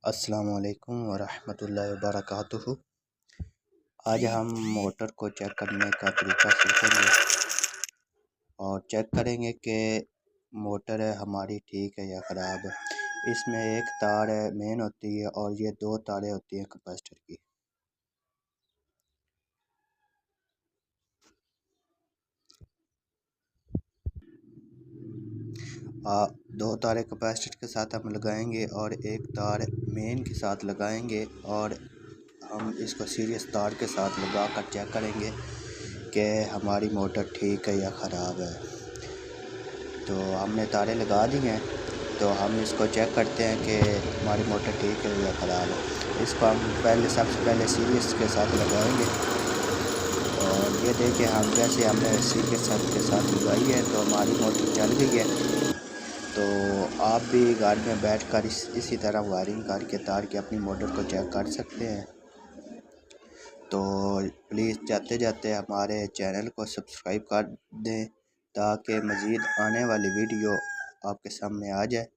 अस्सलामु अलैकुम वरहमतुल्लाहि वबरकातुहू। आज हम मोटर को चेक करने का तरीका सीखेंगे और चेक करेंगे कि मोटर हमारी ठीक है या ख़राब है। इसमें एक तार मेन होती है और ये दो तारें होती हैं कैपेसिटर की। दो तारें कैपेसिटर के साथ हम लगाएंगे और एक तार मेन के साथ लगाएंगे और हम इसको सीरीज तार के साथ लगा कर चेक करेंगे कि हमारी मोटर ठीक है या ख़राब है। तो हमने तारें लगा दी हैं, तो हम इसको चेक करते हैं कि हमारी मोटर ठीक है या ख़राब है। इसको हम सबसे पहले सीरीज के साथ लगाएंगे और ये देखिए हम जैसे हमने सीरीज के साथ लगाई है तो हमारी मोटर चल गई है। तो आप भी घर में बैठकर इसी तरह वायरिंग करके तार के अपनी मोटर को चेक कर सकते हैं। तो प्लीज़ जाते जाते हमारे चैनल को सब्सक्राइब कर दें ताकि मज़ीद आने वाली वीडियो आपके सामने आ जाए।